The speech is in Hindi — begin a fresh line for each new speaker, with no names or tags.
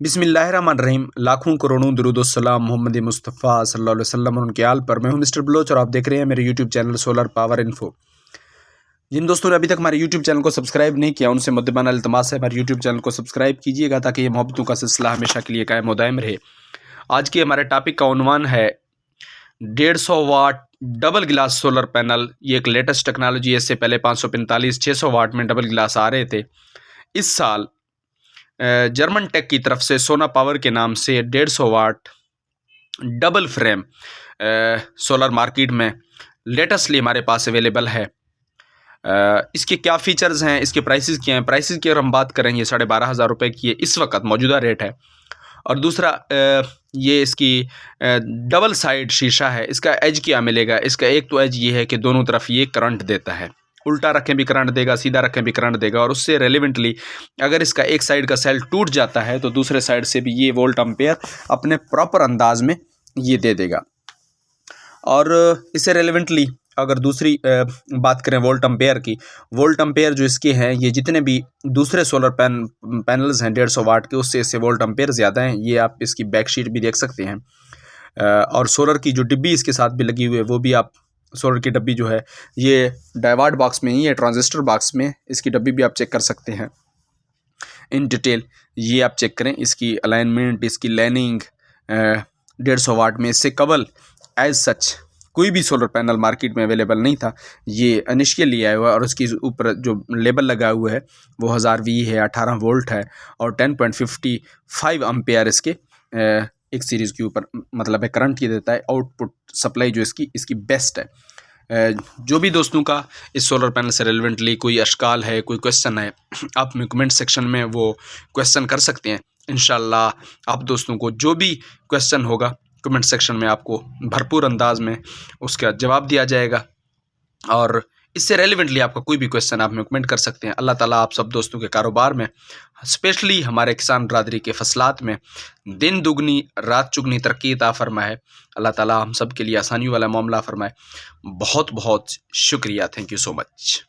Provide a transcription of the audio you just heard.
बिस्मिल्लाहिर्रहमानिर्रहीम। लाखों करोड़ों दुरूद सलाम मोहम्मद मुस्तफ़ा सल्लल्लाहु अलैहि वसल्लम और उनके आल पर। मैं हूं मिस्टर बलोच और आप देख रहे हैं मेरे YouTube channel solar power info. जिन दोस्तों ने अभी तक हमारे यूट्यूब चैनल को सब्सक्राइब नहीं किया उनसे मुद्दबाना इल्तमास है हमारे यूट्यूब चैनल को सब्सक्राइब कीजिएगा ताकि ये मोहब्बतों का सिलसिला हमेशा के लिए कायम व दायम रहे। आज के हमारे टॉपिक का उन्वान है 150 वाट डबल ग्लास सोलर पैनल। ये एक लेटेस्ट टेक्नोलॉजी है। इससे पहले 545 600 वाट में डबल ग्लास आ रहे थे। इस साल जर्मन टेक की तरफ से सोना पावर के नाम से 150 वाट डबल फ्रेम सोलर मार्केट में लेटेस्टली हमारे पास अवेलेबल है। इसके क्या फीचर्स हैं, इसके प्राइसेस क्या हैं। प्राइसेस की अगर हम बात करें, ये 12,500 रुपये की इस वक्त मौजूदा रेट है। और दूसरा ये इसकी डबल साइड शीशा है। इसका एज क्या मिलेगा, इसका एक तो एज ये है कि दोनों तरफ ये करंट देता है, उल्टा रखें भी करंट देगा, सीधा रखें भी करंट देगा। और उससे रेलिवेंटली अगर इसका एक साइड का सेल टूट जाता है तो दूसरे साइड से भी ये वोल्ट एम्पेयर अपने प्रॉपर अंदाज में ये दे देगा। और इससे रेलिवेंटली अगर दूसरी बात करें वोल्ट एम्पेयर की, वोल्ट एम्पेयर जो इसके हैं, ये जितने भी दूसरे सोलर पैनल्स हैं 150 वाट के, उससे इससे वोल्ट एम्पेयर ज़्यादा हैं। ये आप इसकी बैक शीट भी देख सकते हैं। और सोलर की जो डिब्बी इसके साथ भी लगी हुई है, वो भी आप सोलर की डब्बी जो है ये डाइवार्ड बॉक्स में ही है, ट्रांजिस्टर बॉक्स में। इसकी डब्बी भी आप चेक कर सकते हैं इन डिटेल। ये आप चेक करें इसकी अलाइनमेंट, इसकी लाइनिंग। 150 वाट में इससे कबल एज सच कोई भी सोलर पैनल मार्केट में अवेलेबल नहीं था। ये इनिशियली आया हुआ है और उसके ऊपर जो लेबल लगा हुआ है वो 1000 वी है, 18 वोल्ट है और 10.55 एम्पेयर इसके एक सीरीज़ के ऊपर मतलब है करंट ये देता है। आउटपुट सप्लाई जो इसकी बेस्ट है। जो भी दोस्तों का इस सोलर पैनल से रेलेवेंटली कोई अशकाल है, कोई क्वेश्चन है, आप में कमेंट सेक्शन में वो क्वेश्चन कर सकते हैं। इंशाल्लाह आप दोस्तों को जो भी क्वेश्चन होगा कमेंट सेक्शन में आपको भरपूर अंदाज में उसका जवाब दिया जाएगा। और इससे रेलिवेंटली आपका कोई भी क्वेश्चन आप में कमेंट कर सकते हैं। अल्लाह ताला आप सब दोस्तों के कारोबार में, स्पेशली हमारे किसान बरादरी के फसलात में दिन दुगनी रात चुगनी तरक्की अता फरमाए। अल्लाह ताला हम सब के लिए आसानी वाला मामला फरमाए। बहुत बहुत शुक्रिया। Thank you so much.